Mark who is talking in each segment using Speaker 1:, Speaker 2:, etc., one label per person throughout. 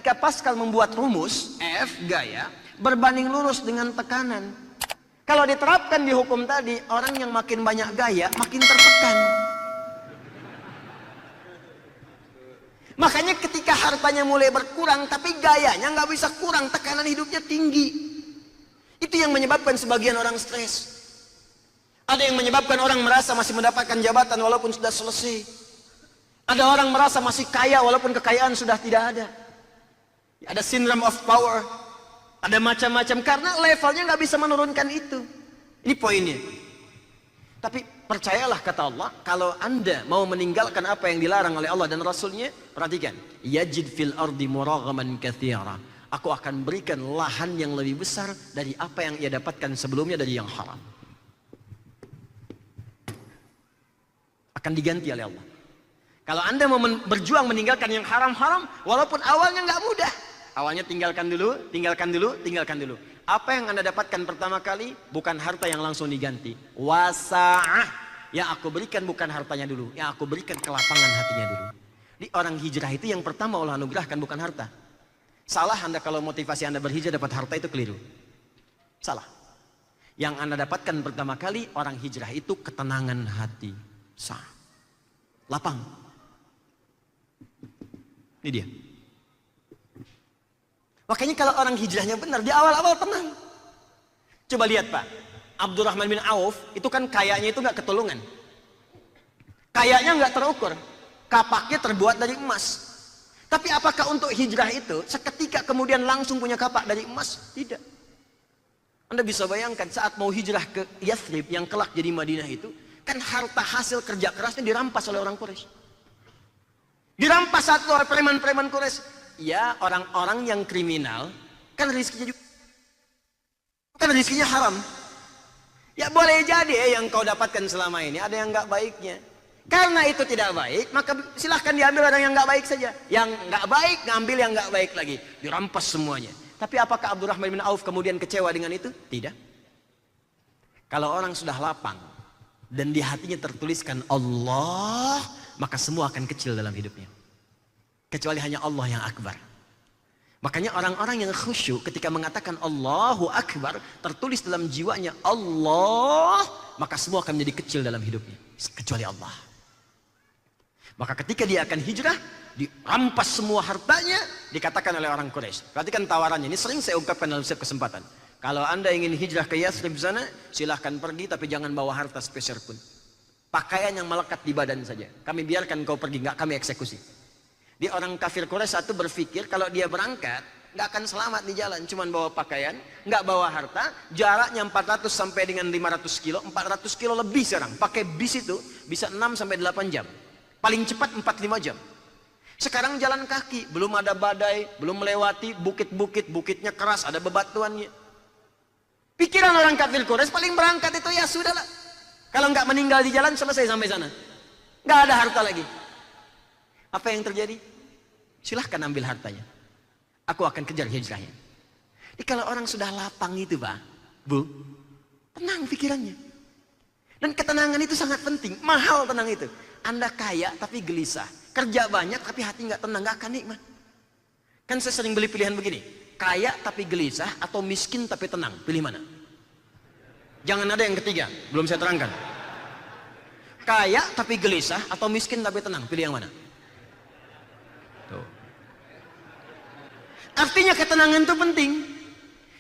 Speaker 1: ketika Pascal membuat rumus F gaya berbanding lurus dengan tekanan. Kalau diterapkan di hukum tadi, orang yang makin banyak gaya makin tertekan. Makanya ketika hartanya mulai berkurang tapi gayanya nggak bisa kurang, tekanan hidupnya tinggi. Itu yang menyebabkan sebagian orang stres. Ada yang menyebabkan orang merasa masih mendapatkan jabatan walaupun sudah selesai. Ada orang merasa masih kaya walaupun kekayaan sudah tidak ada. Ada syndrome of power. Ada macam-macam karena levelnya nggak bisa menurunkan itu. Ini poinnya. Tapi percayalah kata Allah, kalau Anda mau meninggalkan apa yang dilarang oleh Allah dan Rasulnya, perhatikan. Yajid fil ardi muraghaman katsira. Aku akan berikan lahan yang lebih besar dari apa yang ia dapatkan sebelumnya dari yang haram. Akan diganti oleh Allah. Kalau Anda mau berjuang meninggalkan yang haram-haram, walaupun awalnya nggak mudah. Awalnya tinggalkan dulu, tinggalkan dulu, tinggalkan dulu. Apa yang Anda dapatkan pertama kali, bukan harta yang langsung diganti. Wasa'ah. Yang aku berikan bukan hartanya dulu. Yang aku berikan kelapangan hatinya dulu. Di orang hijrah itu yang pertama Allah anugerahkan bukan harta. Salah Anda kalau motivasi Anda berhijrah dapat harta itu keliru. Salah. Yang Anda dapatkan pertama kali, orang hijrah itu ketenangan hati. Sah. Lapang. Ini dia. Makanya kalau orang hijrahnya benar, di awal-awal tenang. Coba lihat Pak, Abdurrahman bin Auf itu kan kayaknya itu nggak ketulungan. Kayaknya nggak terukur, kapaknya terbuat dari emas. Tapi apakah untuk hijrah itu seketika kemudian langsung punya kapak dari emas? Tidak. Anda bisa bayangkan saat mau hijrah ke Yathrib yang kelak jadi Madinah itu, kan harta hasil kerja kerasnya dirampas oleh orang Quraisy. Dirampas satu oleh preman-preman Quraisy. Ya, orang-orang yang kriminal kan rizkinya juga kan rizkinya haram. Ya boleh jadi yang kau dapatkan selama ini ada yang nggak baiknya. Karena itu tidak baik, maka silahkan diambil orang yang nggak baik saja. Yang nggak baik ngambil yang nggak baik lagi, dirampas semuanya. Tapi apakah Abdurrahman bin Auf kemudian kecewa dengan itu? Tidak. Kalau orang sudah lapang dan di hatinya tertuliskan Allah, maka semua akan kecil dalam hidupnya. Kecuali hanya Allah yang akbar. Makanya orang-orang yang khusyuk ketika mengatakan Allahu Akbar, tertulis dalam jiwanya Allah, maka semua akan menjadi kecil dalam hidupnya. Kecuali Allah. Maka ketika dia akan hijrah, dirampas semua hartanya, dikatakan oleh orang Quraisy. Perhatikan tawarannya, ini sering saya ungkapkan dalam setiap kesempatan. Kalau Anda ingin hijrah ke Yathrib sana, silahkan pergi tapi jangan bawa harta sepeser pun. Pakaian yang melekat di badan saja. Kami biarkan kau pergi, nggak kami eksekusi. Di orang kafir Quraisy satu berpikir kalau dia berangkat nggak akan selamat di jalan, cuman bawa pakaian, nggak bawa harta, jaraknya 400 sampai dengan 500 kilo, 400 kilo lebih sekarang. Pakai bis itu bisa 6 sampai 8 jam. Paling cepat 4-5 jam. Sekarang jalan kaki, belum ada badai, belum melewati bukit-bukit, bukitnya keras, ada bebatuannya. Pikiran orang kafir Quraisy paling berangkat itu ya sudahlah. Kalau nggak meninggal di jalan selesai sampai sana. Nggak ada harta lagi. Apa yang terjadi? Silahkan ambil hartanya. Aku akan kejar hijrahnya. Jadi kalau orang sudah lapang itu Pak, Bu, tenang pikirannya. Dan ketenangan itu sangat penting. Mahal tenang itu. Anda kaya tapi gelisah. Kerja banyak tapi hati nggak tenang, nggak akan nikmat. Kan saya sering beli pilihan begini. Kaya tapi gelisah atau miskin tapi tenang. Pilih mana? Jangan ada yang ketiga. Belum saya terangkan. Kaya tapi gelisah atau miskin tapi tenang. Pilih yang mana? Tuh. Artinya ketenangan itu penting.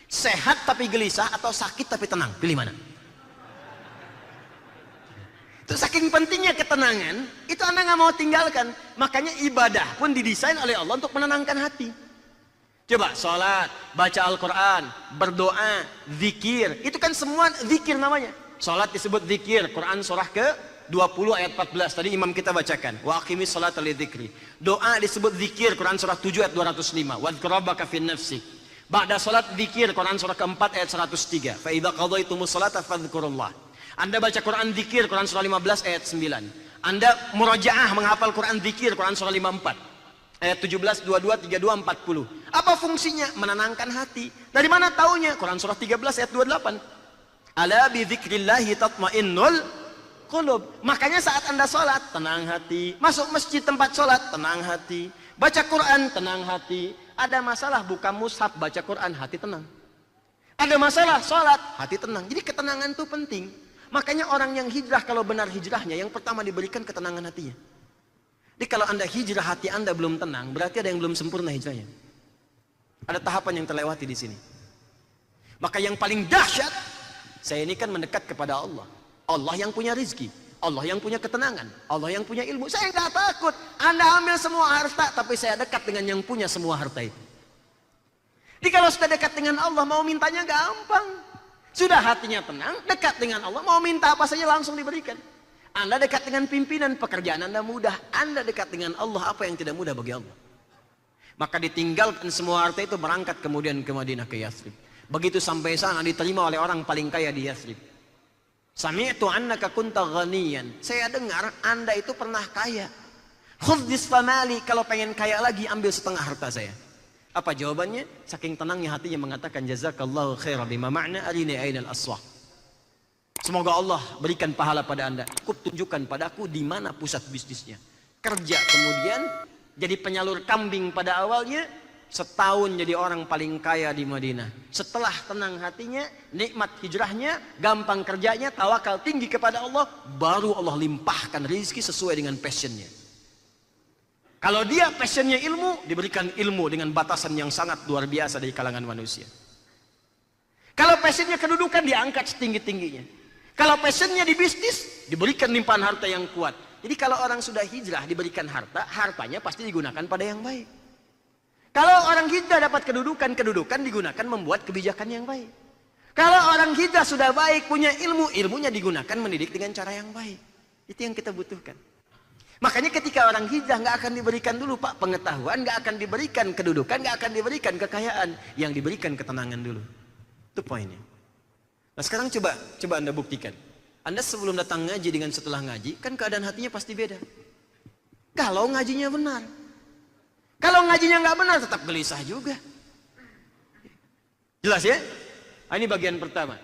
Speaker 1: Sehat tapi gelisah atau sakit tapi tenang. Pilih mana? Itu saking pentingnya ketenangan, itu Anda nggak mau tinggalkan. Makanya ibadah pun didesain oleh Allah untuk menenangkan hati. Coba sholat, baca Al-Quran, berdoa, zikir. Itu kan semua zikir namanya. Sholat disebut zikir. Quran surah ke 20 ayat 14 tadi imam kita bacakan. Wa aqimis sholata lidzikri. Doa disebut zikir. Quran surah 7 ayat 205. Wadhkur rabbaka fin nafsik. Ba'da sholat zikir. Quran surah keempat ayat 103. Fa idza qadaytumus sholata fadhkurullah. Anda baca Quran zikir, Quran surah 15 ayat 9. Anda murajaah menghafal Quran zikir, Quran surah 54 ayat 17, 22, 32, 40. Apa fungsinya? Menenangkan hati. Dari mana taunya? Quran surah 13 ayat 28. Ala bi dzikrillahi tatmainnul qulub. Makanya saat Anda sholat, tenang hati. Masuk masjid tempat sholat, tenang hati. Baca Quran, tenang hati. Ada masalah buka mushaf, baca Quran, hati tenang. Ada masalah sholat, hati tenang. Jadi ketenangan itu penting. Makanya orang yang hijrah kalau benar hijrahnya, yang pertama diberikan ketenangan hatinya. Jadi kalau Anda hijrah hati Anda belum tenang, berarti ada yang belum sempurna hijrahnya. Ada tahapan yang terlewati di sini. Maka yang paling dahsyat, saya ini kan mendekat kepada Allah. Allah yang punya rizki, Allah yang punya ketenangan, Allah yang punya ilmu. Saya nggak takut. Anda ambil semua harta, tapi saya dekat dengan yang punya semua harta itu. Jadi kalau sudah dekat dengan Allah, mau mintanya gampang. Sudah hatinya tenang, dekat dengan Allah, mau minta apa saja langsung diberikan. Anda dekat dengan pimpinan, pekerjaan Anda mudah. Anda dekat dengan Allah, apa yang tidak mudah bagi Allah. Maka ditinggalkan semua harta itu, berangkat kemudian ke Madinah, ke Yathrib. Begitu sampai sana diterima oleh orang paling kaya di Yathrib. Sami'tu annaka kunta ghaniyan. Saya dengar Anda itu pernah kaya. Khudh famali, kalau pengen kaya lagi ambil setengah harta saya. Apa jawabannya? Saking tenangnya hatinya mengatakan jazakallahu khairan bima ma'na arini ainal aswaq. Semoga Allah berikan pahala pada Anda. Cukup tunjukkan padaku di mana pusat bisnisnya. Kerja kemudian jadi penyalur kambing pada awalnya. Setahun jadi orang paling kaya di Madinah. Setelah tenang hatinya, nikmat hijrahnya, gampang kerjanya, tawakal tinggi kepada Allah, baru Allah limpahkan rezeki sesuai dengan passionnya. Kalau dia passionnya ilmu, diberikan ilmu dengan batasan yang sangat luar biasa dari kalangan manusia. Kalau passionnya kedudukan, diangkat setinggi-tingginya. Kalau passionnya di bisnis, diberikan limpahan harta yang kuat. Jadi kalau orang sudah hijrah diberikan harta, hartanya pasti digunakan pada yang baik. Kalau orang hijrah dapat kedudukan digunakan membuat kebijakan yang baik. Kalau orang hijrah sudah baik, punya ilmu, ilmunya digunakan mendidik dengan cara yang baik. Itu yang kita butuhkan. Makanya ketika orang hijrah nggak akan diberikan dulu Pak pengetahuan, nggak akan diberikan kedudukan, nggak akan diberikan kekayaan, yang diberikan ketenangan dulu. Itu poinnya. Nah sekarang coba Anda buktikan. Anda sebelum datang ngaji dengan setelah ngaji, kan keadaan hatinya pasti beda. Kalau ngajinya benar. Kalau ngajinya nggak benar, tetap gelisah juga. Jelas ya? Nah, ini bagian pertama.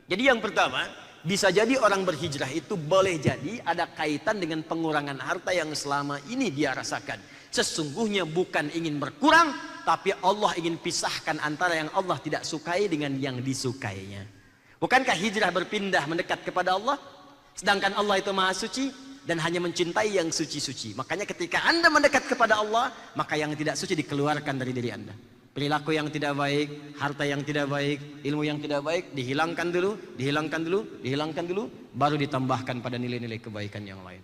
Speaker 1: Jadi yang pertama, bisa jadi orang berhijrah itu boleh jadi ada kaitan dengan pengurangan harta yang selama ini dia rasakan. Sesungguhnya bukan ingin berkurang, tapi Allah ingin pisahkan antara yang Allah tidak sukai dengan yang disukainya. Bukankah hijrah berpindah mendekat kepada Allah? Sedangkan Allah itu maha suci dan hanya mencintai yang suci-suci. Makanya ketika Anda mendekat kepada Allah, maka yang tidak suci dikeluarkan dari diri Anda. Perilaku yang tidak baik, harta yang tidak baik, ilmu yang tidak baik, dihilangkan dulu, baru ditambahkan pada nilai-nilai kebaikan yang lain.